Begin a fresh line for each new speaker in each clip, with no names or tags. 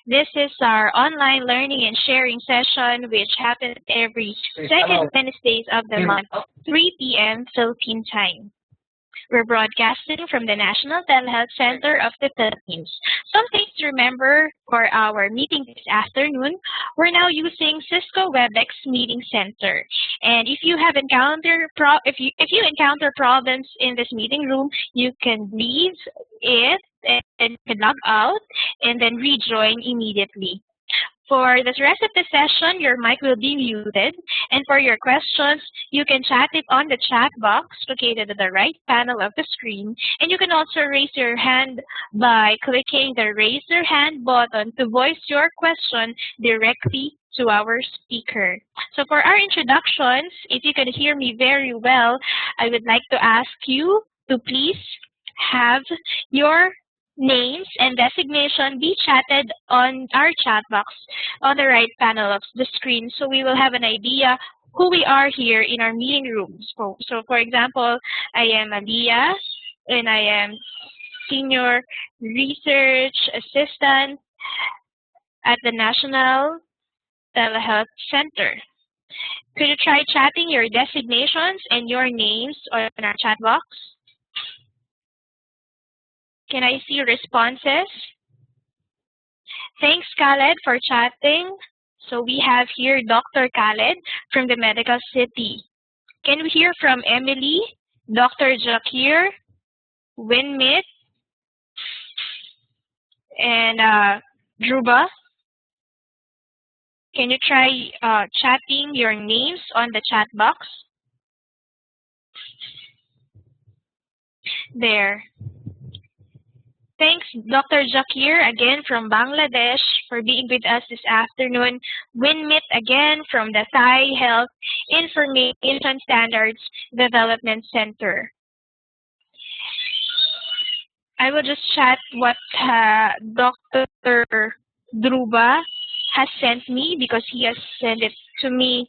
This is our online learning and sharing session, which happens every second Wednesdays of the month, 3 p.m. Philippine time. We're broadcasting from the National Telehealth Center of the Philippines. Some things to remember for our meeting this afternoon. We're now using Cisco WebEx Meeting Center. And if you have encountered if you encounter problems in this meeting room, you can leave it and you can log out and then rejoin immediately. For the rest of the session, your mic will be muted, and for your questions, you can chat it on the chat box located at the right panel of the screen, and you can also raise your hand by clicking the Raise Your Hand button to voice your question directly to our speaker. So for our introductions, if you can hear me very well, I would like to ask you to please have your names and designation be chatted on our chat box on the right panel of the screen, so we will have an idea who we are here in our meeting rooms. So for example, I am Aliyah and I am Senior Research Assistant at the National Telehealth Center. Could you try chatting your designations and your names on our chat box? Can I see responses? Thanks, Khaled, for chatting. So we have here Dr. Khaled from the Medical City. Can we hear from Emily, Dr. Jakir, Winmit, and Druba? Can you try chatting your names on the chat box? There. Thanks, Dr. Jakir, again from Bangladesh, for being with us this afternoon. Winmit, again from the Thai Health Information Standards Development Center. I will just chat what Dr. Dhruva has sent me because he has sent it to me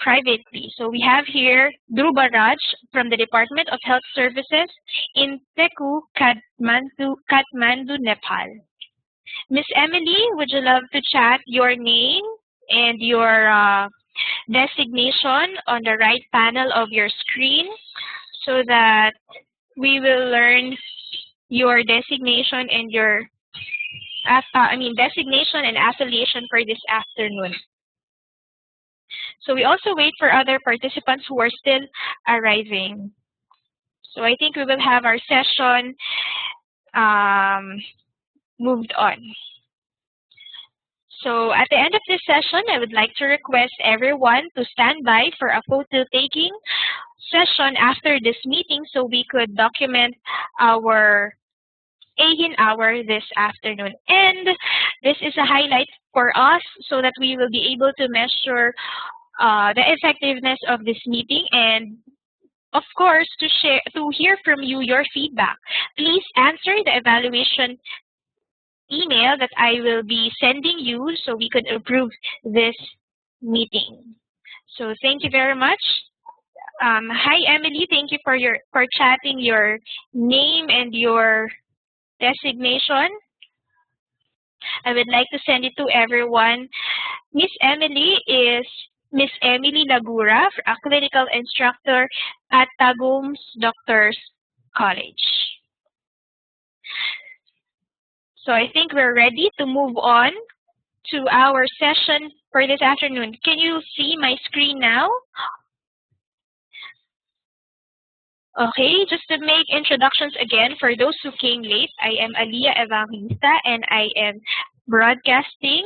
privately. So we have here Dhruva Raj from the Department of Health Services in Teku, Kathmandu, Nepal. Miss Emily, would you love to chat your name and your designation on the right panel of your screen so that we will learn your designation and your designation and affiliation for this afternoon. So we also wait for other participants who are still arriving. So I think we will have our session moved on. So at the end of this session, I would like to request everyone to stand by for a photo-taking session after this meeting so we could document our AeHIN Hour this afternoon. And this is a highlight for us so that we will be able to measure the effectiveness of this meeting and, of course, to hear from you your feedback. Please answer the evaluation email that I will be sending you so we could approve this meeting. So thank you very much. Hi, Emily. Thank you for chatting your name and your designation. I would like to send it to everyone. Miss Emily is Miss Emily Lagura, a clinical instructor at Tagum's Doctors College. So I think we're ready to move on to our session for this afternoon. Can you see my screen now? Okay, just to make introductions again, for those who came late, I am Aliyah Evangelista and I am broadcasting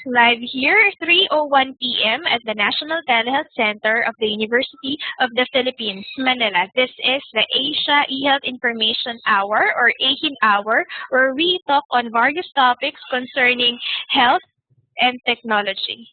live here 3:01 p.m. at the National Telehealth Center of the University of the Philippines, Manila. This is the Asia eHealth Information Hour, or AeHIN Hour, where we talk on various topics concerning health and technology.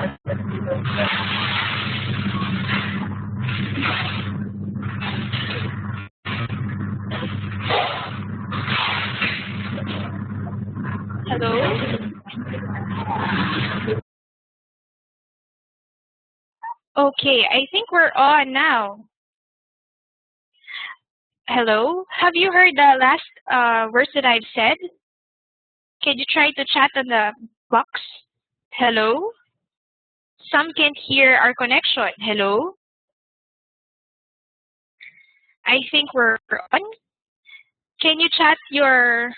Hello? Okay, I think we're on now. Hello? Have you heard the last words that I've said? Can you try to chat on the box? Hello? Some can't hear our connection. Hello? I think we're on. Can you chat your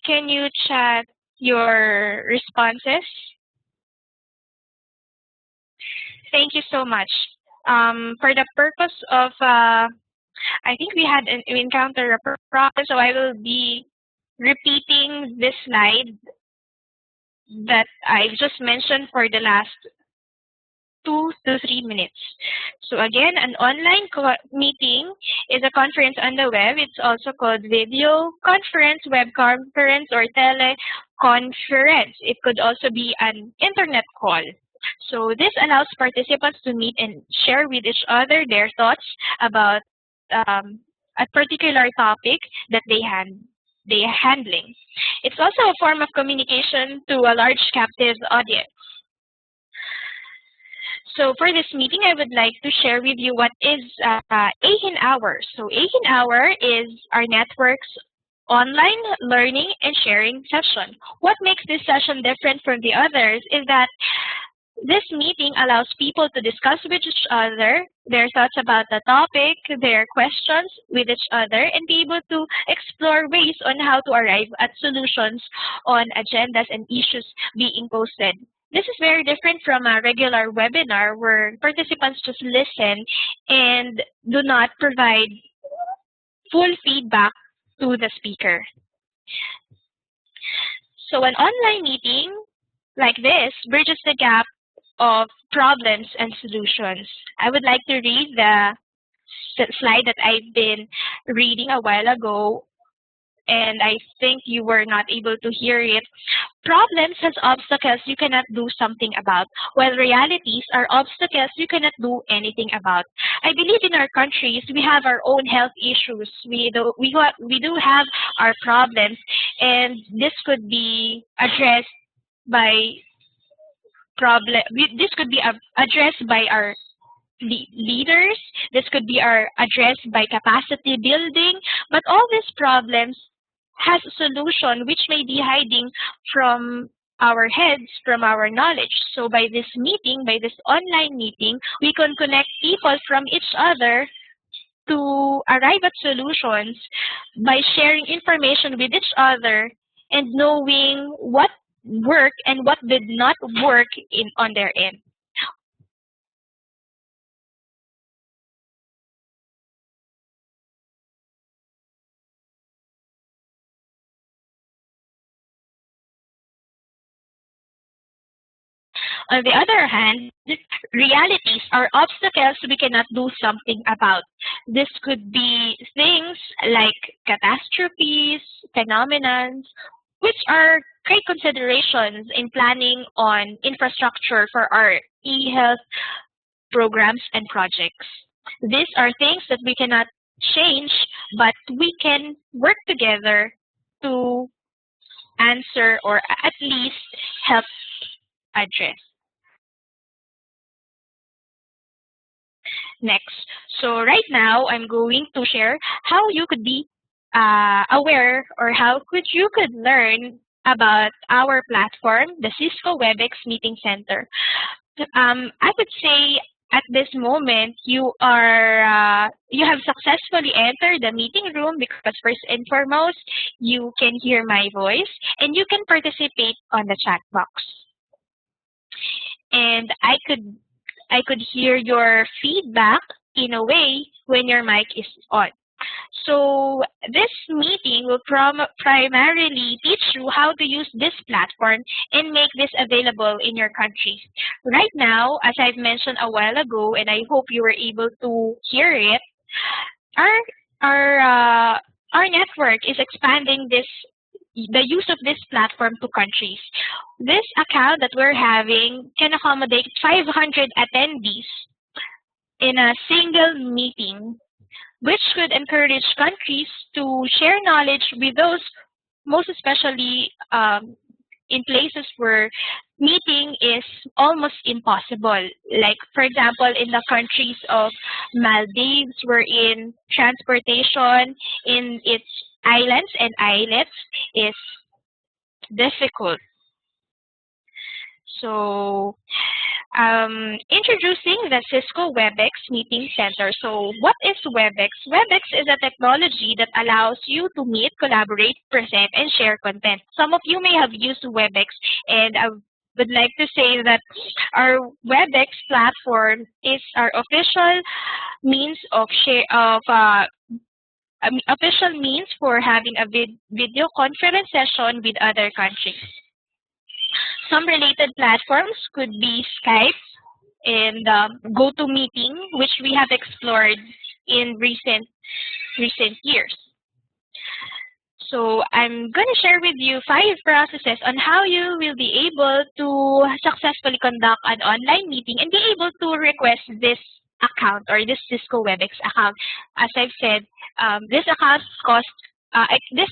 Can you chat your responses? Thank you so much. For the purpose of, I think we had an encounter a problem, so I will be repeating this slide that I've just mentioned for the last 2 to 3 minutes. So again, an online meeting is a conference on the web. It's also called video conference, web conference, or teleconference. It could also be an internet call. So this allows participants to meet and share with each other their thoughts about a particular topic that they are handling. It's also a form of communication to a large captive audience. So for this meeting, I would like to share with you what is AeHIN Hour. So AeHIN Hour is our network's online learning and sharing session. What makes this session different from the others is that this meeting allows people to discuss with each other their thoughts about the topic, their questions with each other, and be able to explore ways on how to arrive at solutions on agendas and issues being posted. This is very different from a regular webinar where participants just listen and do not provide full feedback to the speaker. So an online meeting like this bridges the gap of problems and solutions. I would like to read the slide that I've been reading a while ago, and I think you were not able to hear it. Problems has obstacles you cannot do something about, while realities are obstacles you cannot do anything about. I believe in our countries, we have our own health issues. We do have our problems, and this could be addressed by this could be addressed by our leaders. This could be addressed by capacity building. But all these problems has a solution which may be hiding from our heads, from our knowledge. So by this meeting, by this online meeting, we can connect people from each other to arrive at solutions by sharing information with each other and knowing what worked and what did not work on their end. On the other hand, realities are obstacles we cannot do something about. This could be things like catastrophes, phenomena, which are great considerations in planning on infrastructure for our eHealth programs and projects. These are things that we cannot change, but we can work together to answer or at least help address. Next. So right now, I'm going to share how you could be aware or how you could learn about our platform, the Cisco WebEx Meeting Center. I would say at this moment you have successfully entered the meeting room because first and foremost you can hear my voice and you can participate on the chat box. And I could hear your feedback in a way when your mic is on. So this meeting will primarily teach you how to use this platform and make this available in your country. Right now, as I've mentioned a while ago, and I hope you were able to hear it, our network is expanding this the use of this platform to countries. This account that we're having can accommodate 500 attendees in a single meeting, which could encourage countries to share knowledge with those, most especially in places where meeting is almost impossible. Like, for example, in the countries of Maldives, wherein transportation in its islands and islets is difficult. So, introducing the Cisco WebEx Meeting Center. So what is WebEx? WebEx is a technology that allows you to meet, collaborate, present, and share content. Some of you may have used WebEx, and I would like to say that our WebEx platform is our official means of official means for having a video conference session with other countries. Some related platforms could be Skype and GoToMeeting, which we have explored in recent years. So I'm going to share with you 5 processes on how you will be able to successfully conduct an online meeting and be able to request this account or this Cisco WebEx account. As I've said, this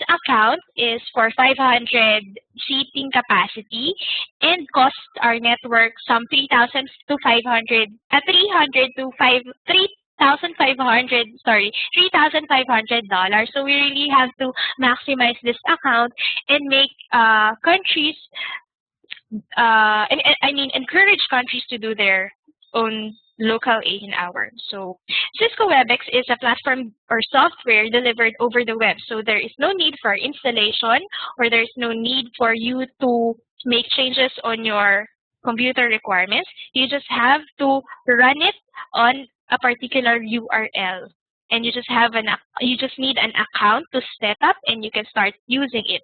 account is for 500 seating capacity and costs our network some $3,500 So we really have to maximize this account and make countries, encourage countries to do their own local AeHIN Hour. So Cisco WebEx is a platform or software delivered over the web. So there is no need for installation, or there is no need for you to make changes on your computer requirements. You just have to run it on a particular URL, and you just need an account to set up, and you can start using it.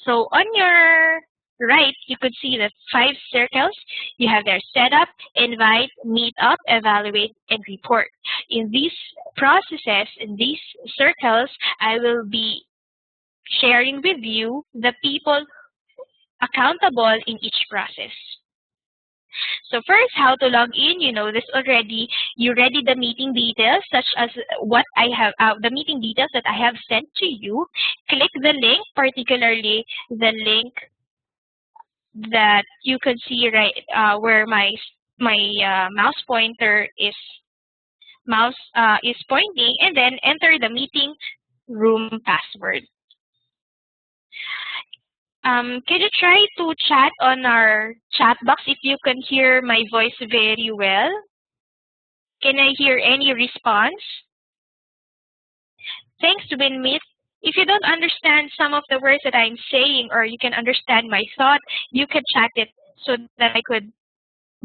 So on your right, you could see the 5 circles. You have their setup, invite, meet up, evaluate, and report. In these processes, in these circles, I will be sharing with you the people accountable in each process. So first, how to log in. You know this already. You ready the meeting details, such as what I have, the meeting details that I have sent to you. Click the link, particularly the link that you could see right where my mouse pointer is pointing, and then enter the meeting room password. Can you try to chat on our chat box if you can hear my voice very well? Can I hear any response? Thanks, Winmit. If you don't understand some of the words that I'm saying, or you can understand my thought, you can chat it so that I could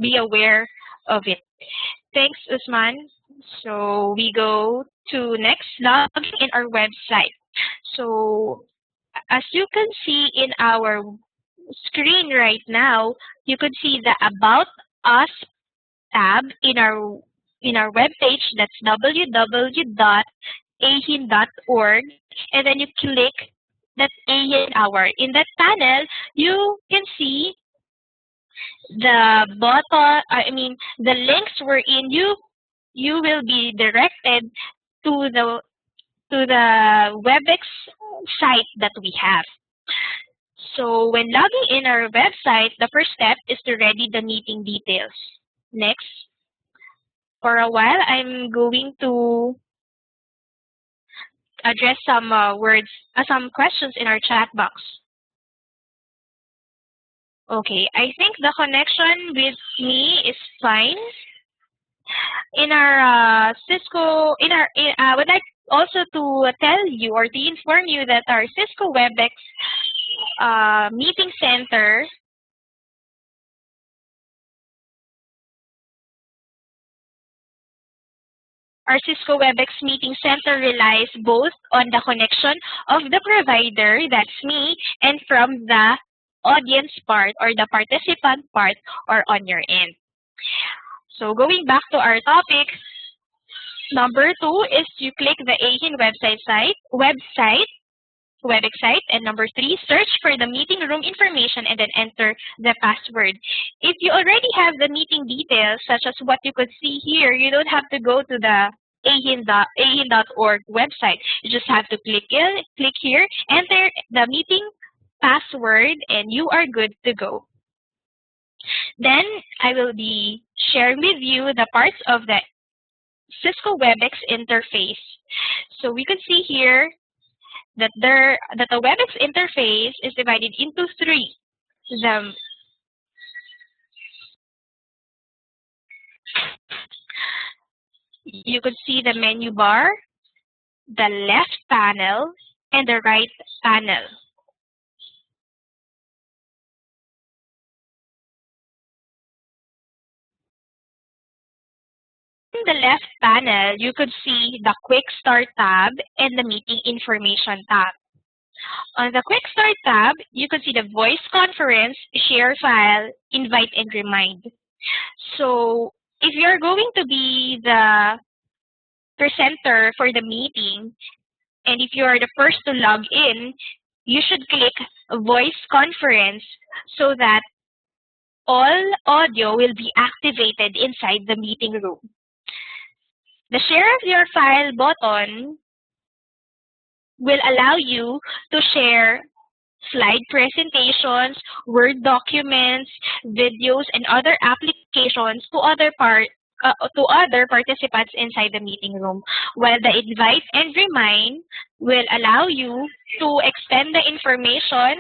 be aware of it. Thanks, Usman. So we go to next, logging in our website. So as you can see in our screen right now, you could see the About Us tab in our webpage. That's www.aehin.org, and then you click that AeHIN Hour. In that panel, you can see the the links wherein you will be directed to the WebEx site that we have. So when logging in our website, the first step is to ready the meeting details. Next, for a while, I'm going to address some some questions in our chat box. Okay, I think the connection with me is fine. In our Cisco, I would like also to tell you or to inform you that our Cisco WebEx meeting center relies both on the connection of the provider, that's me, and from the audience part or the participant part or on your end. So going back to our topic, number 2 is you click the AeHIN website. WebEx site. And number 3, search for the meeting room information and then enter the password. If you already have the meeting details, such as what you could see here, you don't have to go to the AeHIN.org website. You just have to click here, enter the meeting password, and you are good to go. Then I will be sharing with you the parts of the Cisco WebEx interface. So we can see here that the WebEx interface is divided into 3. You could see the menu bar, the left panel, and the right panel. In the left panel, you could see the Quick Start tab and the Meeting Information tab. On the Quick Start tab, you can see the Voice Conference, Share File, Invite, and Remind. So if you're going to be the presenter for the meeting, and if you are the first to log in, you should click Voice Conference so that all audio will be activated inside the meeting room. The Share Your File button will allow you to share slide presentations, Word documents, videos, and other applications to other participants inside the meeting room, while the Invite and Remind will allow you to extend the information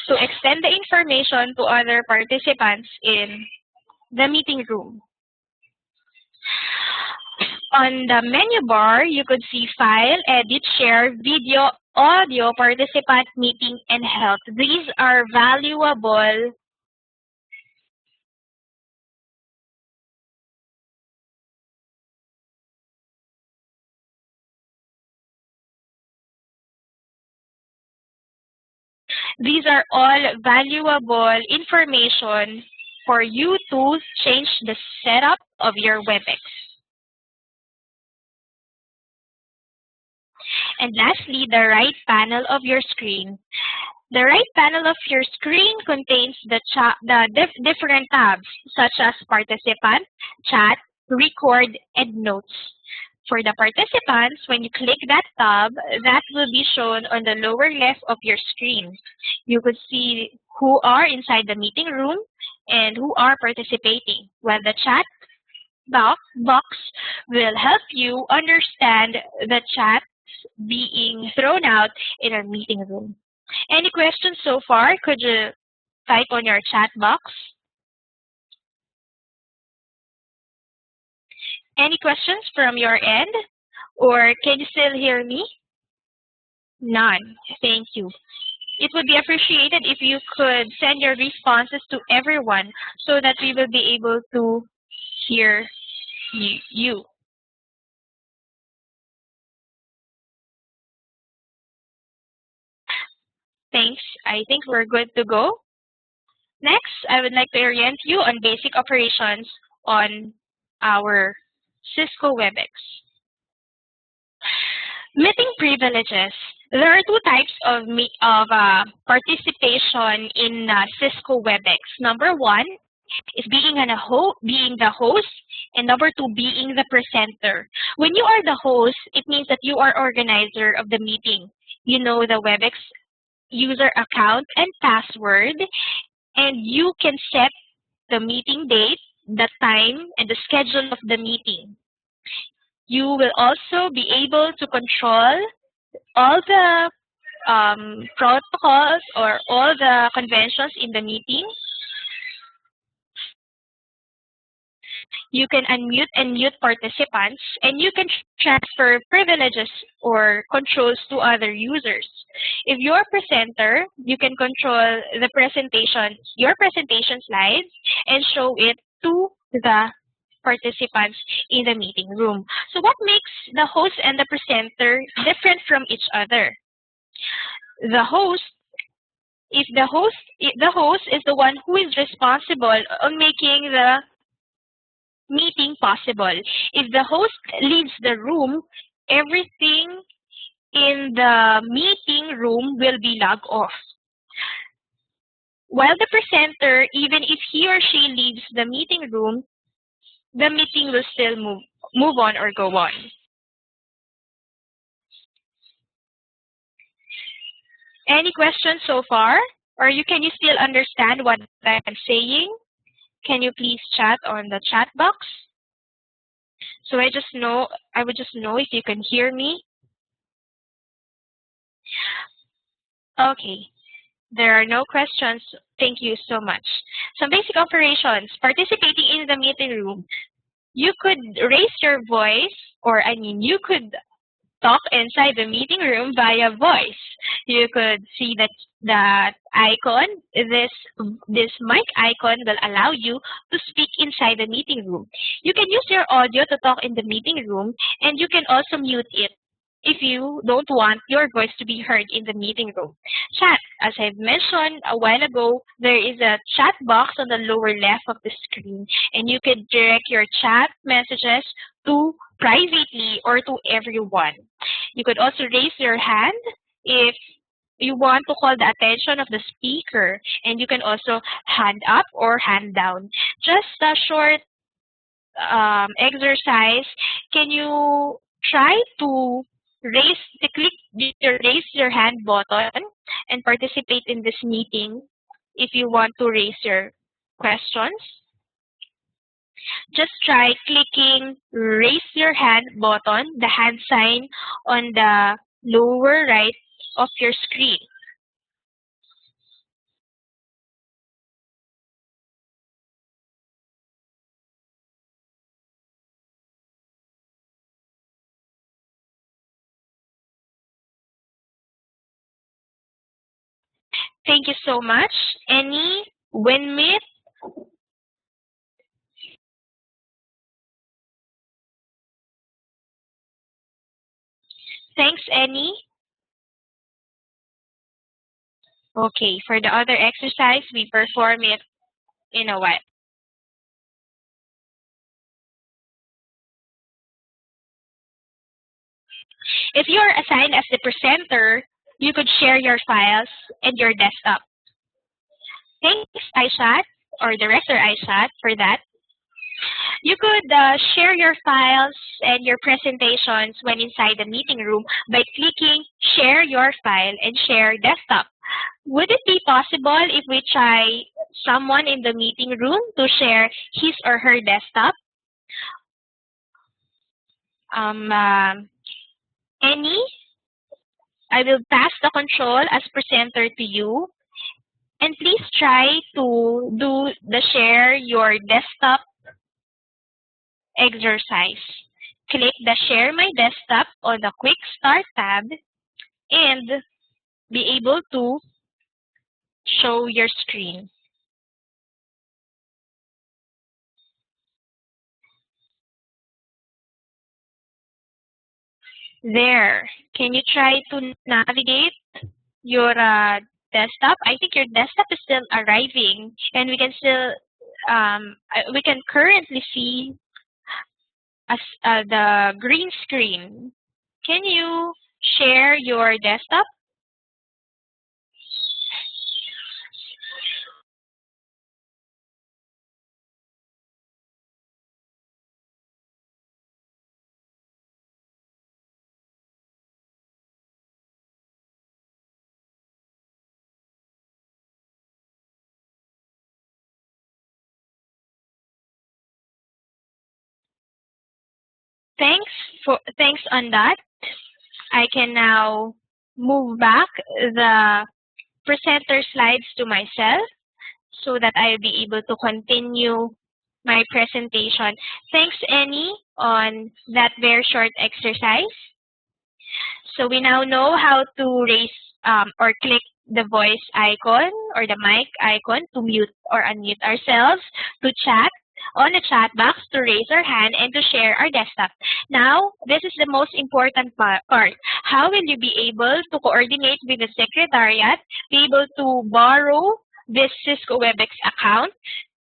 to other participants in the meeting room. On the menu bar, you could see File, Edit, Share, Video, Audio, Participant, Meeting, and Health. These are valuable These are all valuable information for you to change the setup of your WebEx. And lastly, the right panel of your screen. The right panel of your screen contains the different tabs, such as Participant, Chat, Record, and Notes. For the participants, when you click that tab, that will be shown on the lower left of your screen. You could see who are inside the meeting room and who are participating, while the chat box will help you understand the chats being thrown out in our meeting room. Any questions so far? Could you type on your chat box? Any questions from your end? Or can you still hear me? None. Thank you. It would be appreciated if you could send your responses to everyone so that we will be able to hear you. Thanks. I think we're good to go. Next, I would like to orient you on basic operations on our Cisco WebEx. Meeting privileges. There are 2 types of participation in Cisco WebEx. Number 1 is being the host, and number 2, being the presenter. When you are the host, it means that you are organizer of the meeting. You know the WebEx user account and password, and you can set the meeting date, the time, and the schedule of the meeting. You will also be able to control all the protocols or all the conventions in the meeting. You can unmute and mute participants, and you can transfer privileges or controls to other users. If you're a presenter, you can control the your presentation slides, and show it to the participants in the meeting room. So what makes the host and the presenter different from each other? The host If the host is the one who is responsible on making the meeting possible. If the host leaves the room, everything in the meeting room will be logged off. While the presenter, even if he or she leaves the meeting room, the meeting will still move on or go on. Any questions so far? Or can you still understand what I'm saying? Can you please chat on the chat box? So I would just know if you can hear me. Okay. There are no questions. Thank you so much. Some basic operations. Participating in the meeting room. You could raise your voice, you could talk inside the meeting room via voice. You could see that icon. This mic icon will allow you to speak inside the meeting room. You can use your audio to talk in the meeting room, and you can also mute it if you don't want your voice to be heard in the meeting room. Chat. As I've mentioned a while ago, there is a chat box on the lower left of the screen, and you can direct your chat messages to privately or to everyone. You could also raise your hand if you want to call the attention of the speaker, and you can also hand up or hand down. Just a short exercise. Can you try to click the raise your hand button and participate in this meeting if you want to raise your questions? Just try clicking raise your hand button, the hand sign on the lower right of your screen. Thank you so much. Any Winmit? Thanks, Annie. Okay, for the other exercise, we perform it in a while. If you are assigned as the presenter, you could share your files and your desktop. Thanks, iChat, or Director iChat, for that. You could share your files and your presentations when inside the meeting room by clicking Share Your File and Share Desktop. Would it be possible if we try someone in the meeting room to share his or her desktop? Any? I will pass the control as presenter to you. And please try to do the Share Your Desktop exercise. Click the Share My Desktop on the Quick Start tab and be able to show your screen. There. Can you try to navigate your desktop? I think your desktop is still arriving, and we can currently see the green screen. Can you share your desktop? Thanks on that. I can now move back the presenter slides to myself so that I'll be able to continue my presentation. Thanks, Annie, on that very short exercise. So we now know how to raise or click the voice icon or the mic icon to mute or unmute ourselves, to chat on the chat box to raise our hand and to share our desktop. Now, this is the most important part. How will you be able to coordinate with the Secretariat, be able to borrow this Cisco WebEx account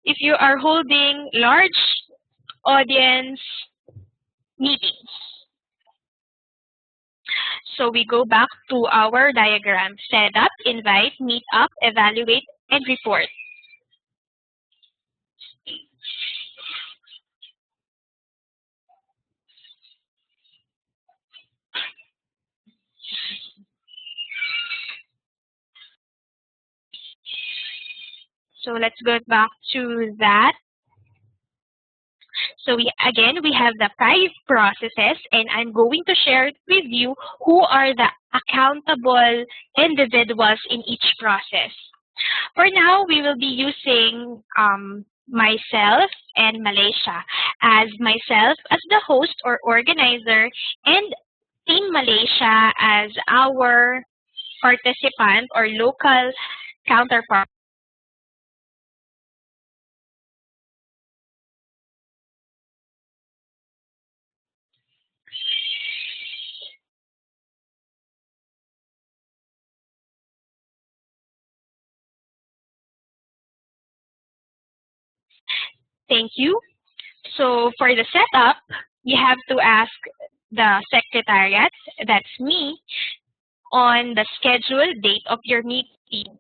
if you are holding large audience meetings? So we go back to our diagram: set up, invite, meet up, evaluate, and report. So let's go back to that. So we have the 5 processes, and I'm going to share with you who are the accountable individuals in each process. For now, we will be using myself and Malaysia, as myself as the host or organizer, and Team Malaysia as our participant or local counterpart. Thank you. So for the setup, you have to ask the Secretariat, that's me, on the scheduled date of your meeting.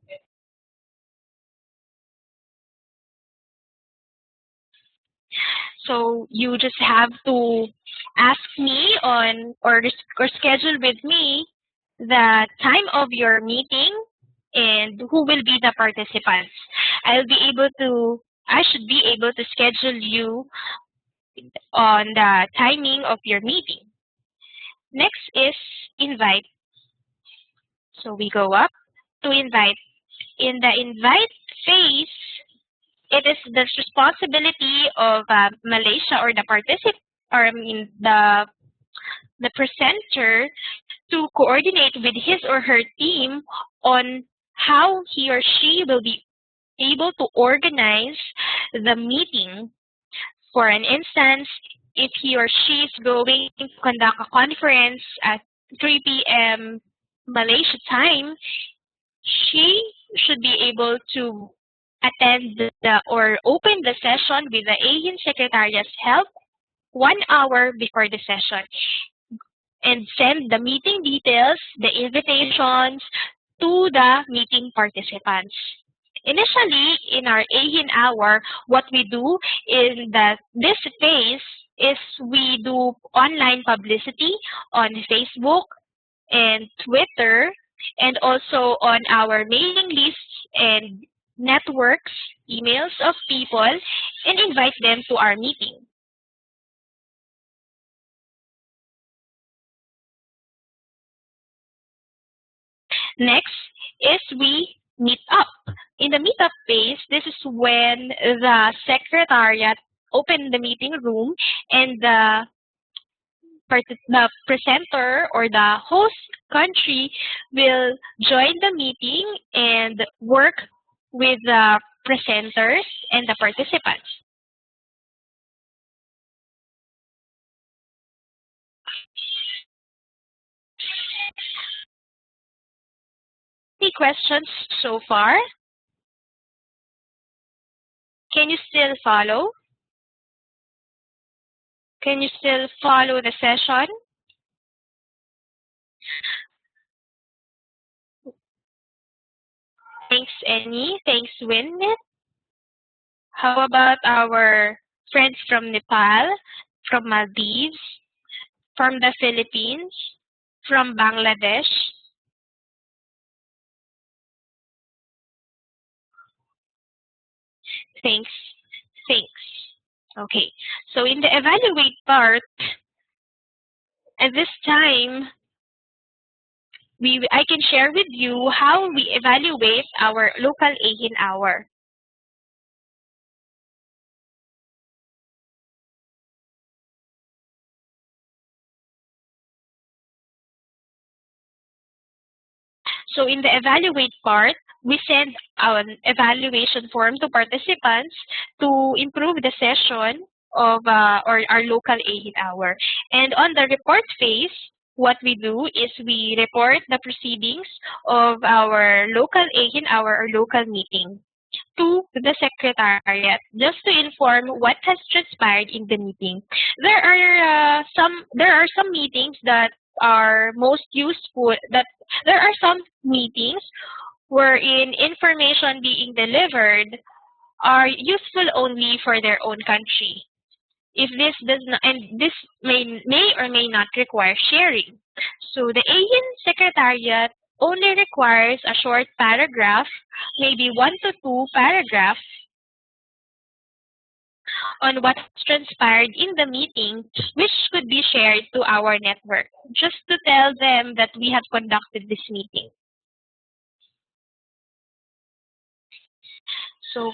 So you just have to ask me on or schedule with me the time of your meeting and who will be the participants. I should be able to schedule you on the timing of your meeting. Next is invite. So we go up to invite. In the invite phase, it is the responsibility of Malaysia or the the presenter to coordinate with his or her team on how he or she will be able to organize the meeting. For an instance, if he or she is going to conduct a conference at 3 p.m. Malaysia time, she should be able to attend or open the session with the AeHIN Secretariat's help 1 hour before the session and send the meeting details, the invitations to the meeting participants. Initially, in our AeHIN Hour, what we do in this phase is we do online publicity on Facebook and Twitter, and also on our mailing lists and networks, emails of people, and invite them to our meeting. Next is we meet up. In the meetup phase, this is when the Secretariat open the meeting room and the presenter or the host country will join the meeting and work with the presenters and the participants. Any questions so far? Can you still follow? Can you still follow the session? Thanks, Annie. Thanks, Winnet. How about our friends from Nepal, from Maldives, from the Philippines, from Bangladesh? Thanks. Okay, so in the evaluate part, at this time, I can share with you how we evaluate our local AeHIN Hour. So in the evaluate part, we send an evaluation form to participants to improve the session of or our local AeHIN hour. And on the report phase, what we do is we report the proceedings of our local AeHIN hour or local meeting to the Secretariat just to inform what has transpired in the meeting. There are some meetings that are most useful. That there are some meetings wherein information being delivered are useful only for their own country. If this does not, and this may or may not require sharing. So the AeHIN Secretariat only requires a short paragraph, maybe 1 to 2 paragraphs, on what transpired in the meeting, which could be shared to our network, just to tell them that we have conducted this meeting. So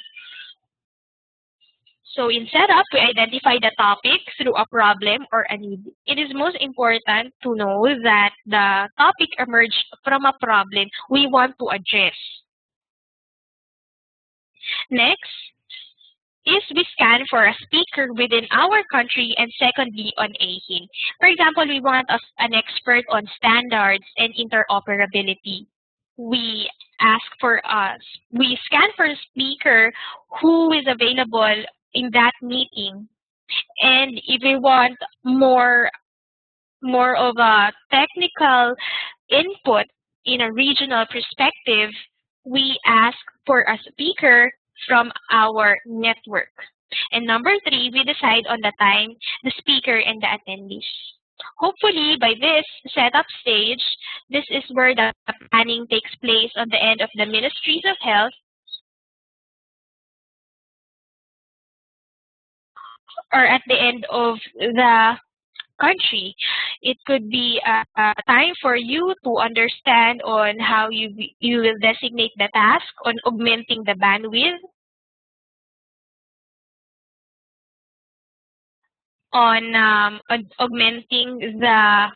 in setup, we identify the topic through a problem or a need. It is most important to know that the topic emerged from a problem we want to address. Next is we scan for a speaker within our country and secondly on AeHIN. For example, we want an expert on standards and interoperability. We scan for a speaker who is available in that meeting. And if we want more of a technical input in a regional perspective, we ask for a speaker from our network. And number 3, we decide on the time, the speaker, and the attendees. Hopefully, by this setup stage, this is where the planning takes place on the end of the Ministries of Health or at the end of the country. It could be a time for you to understand on how you will designate the task on augmenting the bandwidth, on augmenting the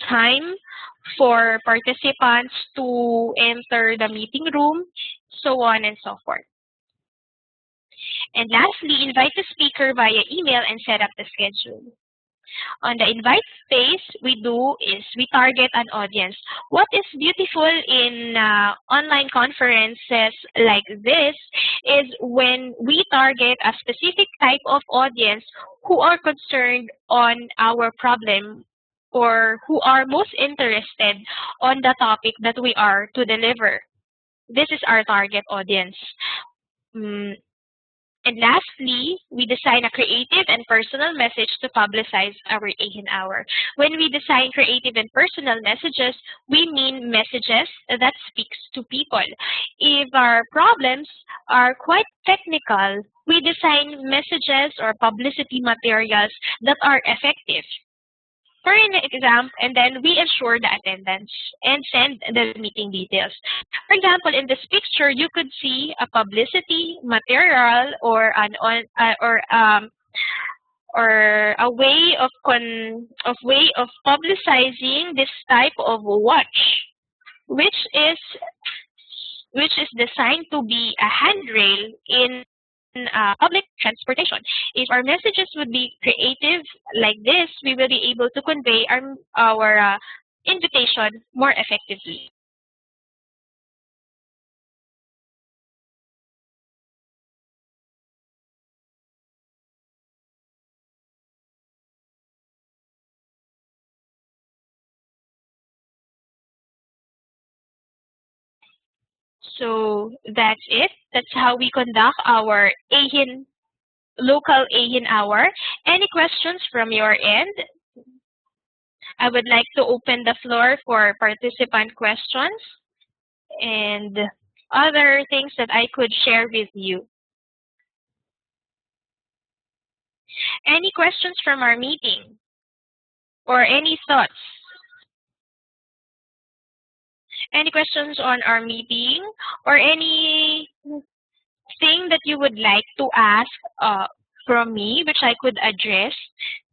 time for participants to enter the meeting room, so on and so forth. And lastly, invite the speaker via email and set up the schedule. On the invite phase, we target an audience. What is beautiful in online conferences like this is when we target a specific type of audience who are concerned on our problem or who are most interested on the topic that we are to deliver. This is our target audience. And lastly, we design a creative and personal message to publicize our AeHIN Hour. When we design creative and personal messages, we mean messages that speaks to people. If our problems are quite technical, we design messages or publicity materials that are effective. For an example, and then we ensure the attendance and send the meeting details. For example, in this picture, you could see a publicity material or a way of publicizing this type of watch, which is designed to be a handrail in public transportation. If our messages would be creative like this, we will be able to convey our invitation more effectively. So that's it. That's how we conduct our local AeHIN Hour. Any questions from your end? I would like to open the floor for participant questions and other things that I could share with you. Any questions from our meeting or any thoughts? Any questions on our meeting or anything that you would like to ask from me, which I could address,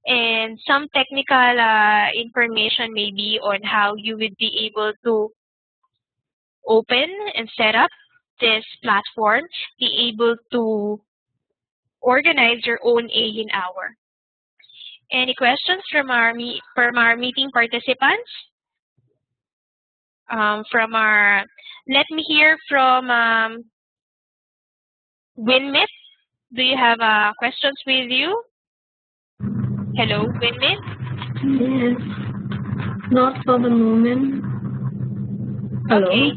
and some technical information maybe on how you would be able to open and set up this platform, be able to organize your own AeHIN Hour. Any questions from our meeting participants? Let me hear from Winmit. Do you have questions with you? Hello, Winmit?
Yes, not for the moment. Hello?
Okay.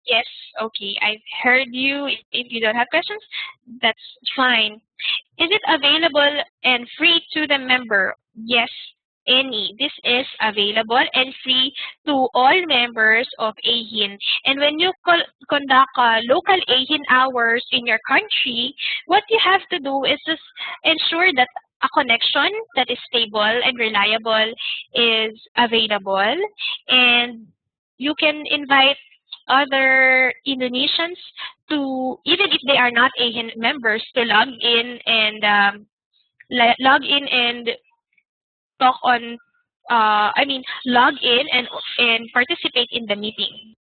Yes, okay. I've heard you. If you don't have questions, that's fine. Is it available and free to the member? Yes, any. This is available and free to all members of AeHIN. And when you conduct local AeHIN hours in your country, what you have to do is just ensure that a connection that is stable and reliable is available, and you can invite other Indonesians to, even if they are not AeHIN members, to log in and talk on, log in and participate in the meeting.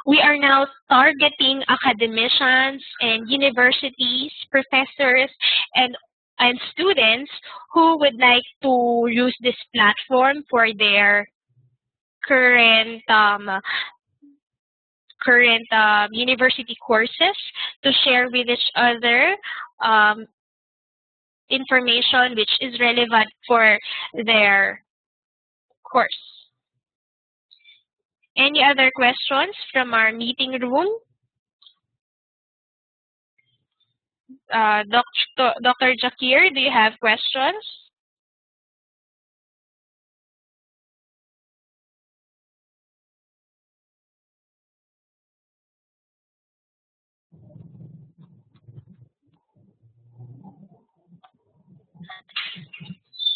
We are now targeting academicians and universities, professors, and students who would like to use this platform for their current university courses, to share with each other information which is relevant for their course. Any other questions from our meeting room? Dr. Jakir, do you have questions?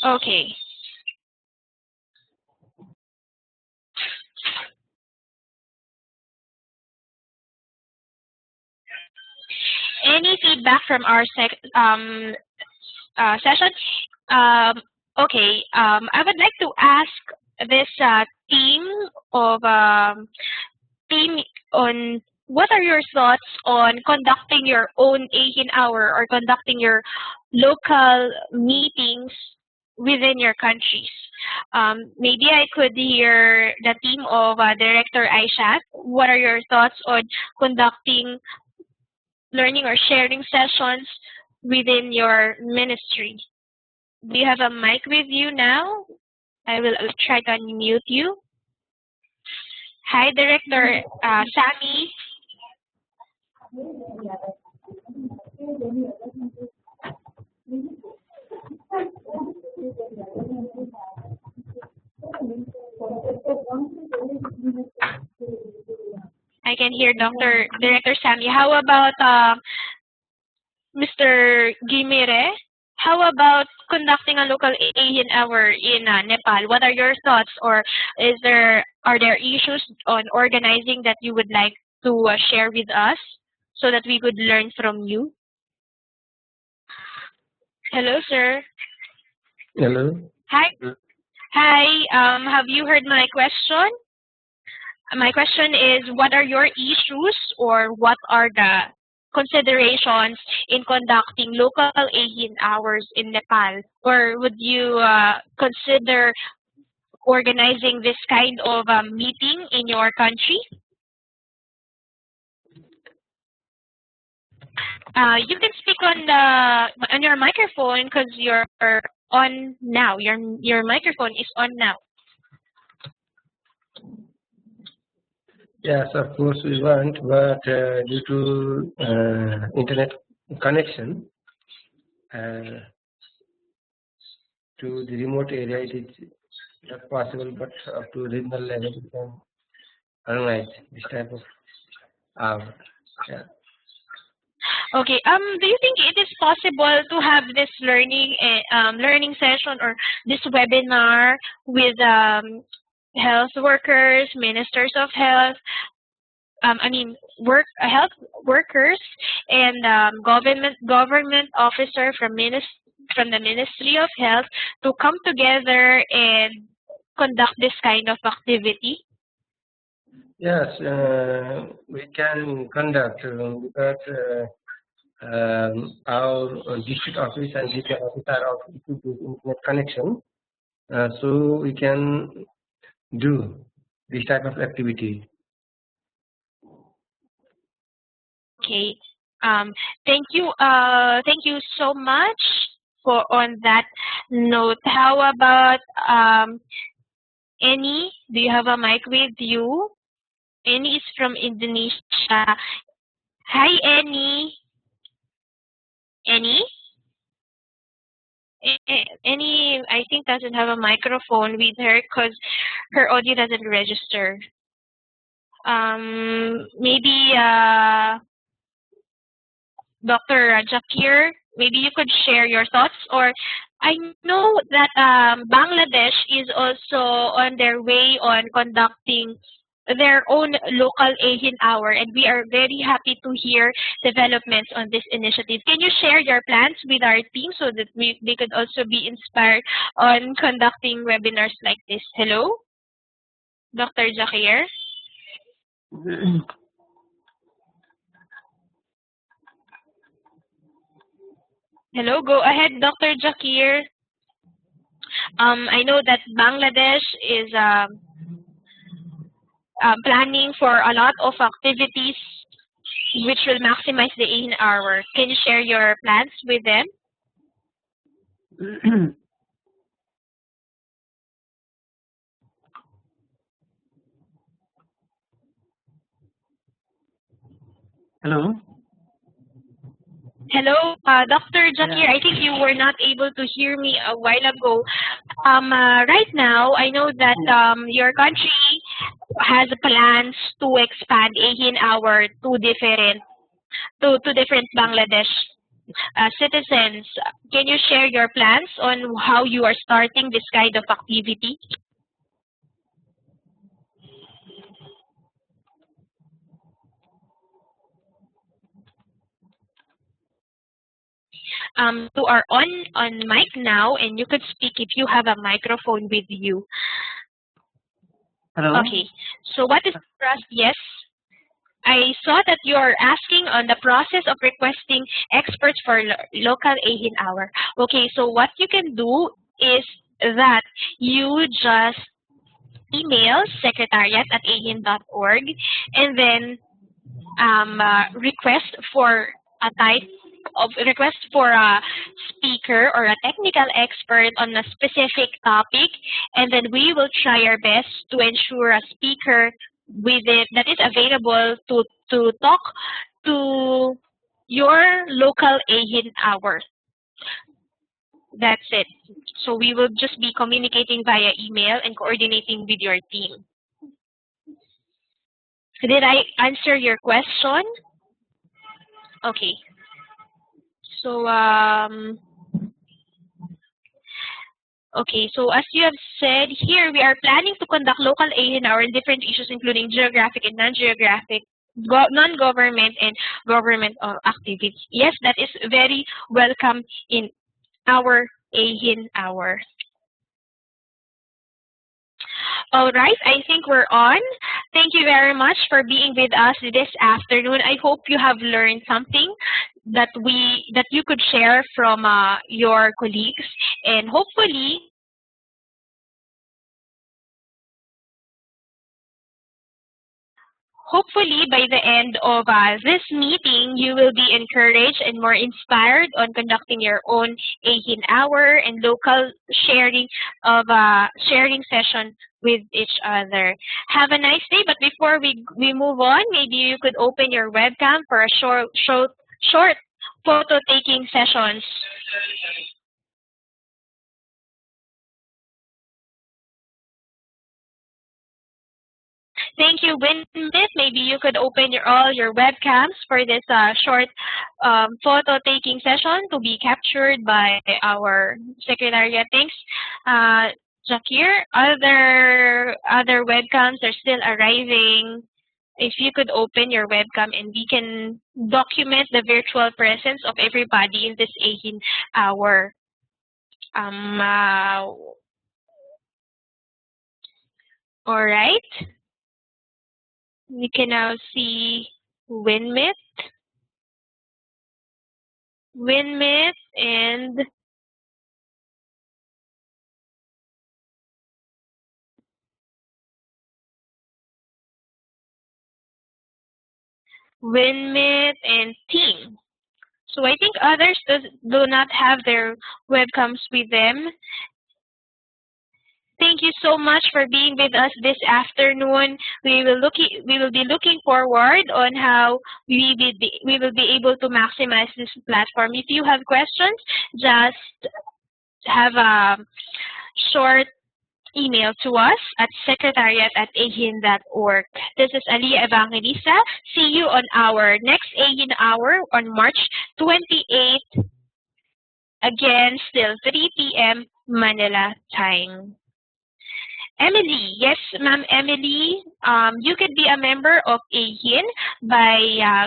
Okay. Any feedback from our session? Okay. I would like to ask this team on what are your thoughts on conducting your own AeHIN Hour or conducting your local meetings within your countries. Maybe I could hear the team of Director Aishat. What are your thoughts on conducting learning or sharing sessions within your ministry? Do you have a mic with you now? I will try to unmute you. Hi, Director Sammy. I can hear Director Sammy. How about Mr. Gimire? How about conducting a local AeHIN Hour in Nepal? What are your thoughts, or are there issues on organizing that you would like to share with us so that we could learn from you? Hello, sir.
Hello.
Hi. Hi. Have you heard my question? My question is, what are your issues, or what are the considerations in conducting local AeHIN hours in Nepal? Or would you consider organizing this kind of meeting in your country? You can speak on your microphone because you're on now. Your microphone is on now.
Yes, of course we want, but due to internet connection to the remote area, it is not possible. But up to regional level, we can organize this type of hour. Yeah.
Okay. Do you think it is possible to have this learning session or this webinar with health workers, ministers of health, health workers and government officer from the Ministry of Health to come together and conduct this kind of activity?
Yes, we can conduct because our district office and regional office are also equipped with internet connection, so we can do this type of activity.
Okay. Thank you so much for on that note. How about Annie? Do you have a mic with you? Annie is from Indonesia. Hi, Annie. Annie? Annie, I think, doesn't have a microphone with her because her audio doesn't register. Maybe Dr. Jakir, maybe you could share your thoughts. Or I know that Bangladesh is also on their way on conducting their own local AeHIN Hour, and we are very happy to hear developments on this initiative. Can you share your plans with our team so that they could also be inspired on conducting webinars like this? Hello, Dr. Jakir? Hello, go ahead, Dr. Jakir. I know that Bangladesh is planning for a lot of activities which will maximize the AeHIN Hour. Can you share your plans with them?
Hello.
Hello, Dr. Jakir. I think you were not able to hear me a while ago. Right now, I know that your country has plans to expand AeHIN Hour to different Bangladesh citizens. Can you share your plans on how you are starting this kind of activity? You are on mic now, and you could speak if you have a microphone with you.
Hello.
Okay. So what is the process? Yes. I saw that you are asking on the process of requesting experts for local AeHIN Hour. Okay, so what you can do is that you just email secretariat@aehin.org and then request for a speaker or a technical expert on a specific topic, and then we will try our best to ensure a speaker with it that is available to talk to your local AeHIN Hour. That's it. So we will just be communicating via email and coordinating with your team. Did I answer your question? Okay. So okay, so as you have said here, we are planning to conduct local AeHIN Hour in different issues, including geographic and non-geographic, non-government and government activities. Yes, that is very welcome in our AeHIN Hour. All right, I think we're on. Thank you very much for being with us this afternoon. I hope you have learned something that you could share from your colleagues, and hopefully by the end of this meeting, you will be encouraged and more inspired on conducting your own AeHIN Hour and local sharing session with each other. Have a nice day. But before we move on, maybe you could open your webcam for a short photo taking sessions. Thank you, Winmit. Maybe you could open all your webcams for this short photo taking session to be captured by our secretariat. Thanks, Jakir. Other webcams are still arriving. if you could open your webcam and we can document the virtual presence of everybody in this AeHIN hour. All right. We can now see WinMit, and Team. So I think others do not have their webcams with them. Thank you so much for being with us this afternoon. We will be looking forward on how we will be able to maximize this platform. If you have questions, just have a short email to us at secretariat@aehin.org. This is Aliyah Evangelista. See you on our next AeHIN hour on March 28th. Again, still 3 p.m. Manila time. Emily, yes, Ma'am Emily, you could be a member of AeHIN by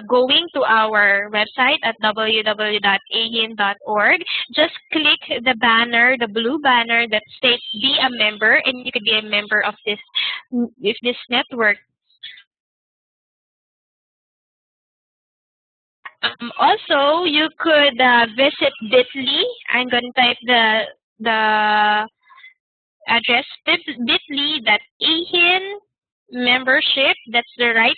going to our website at www.aehin.org. Just click the banner, the blue banner that states "Be a member," and you could be a member of this network. Also, you could visit bit.ly. I'm going to type the address bit.ly.AeHIN membership. That's the right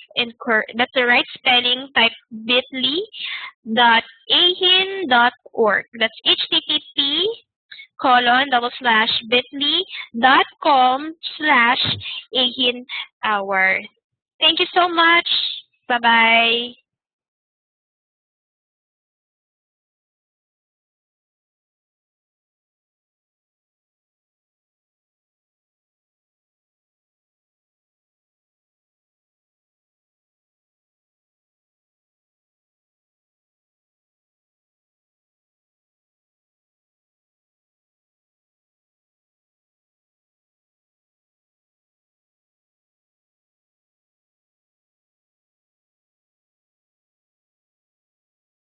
spelling. Type bit.ly.aehin.org. That's http://bit.ly.com/AeHIN hour. Thank you so much. Bye bye.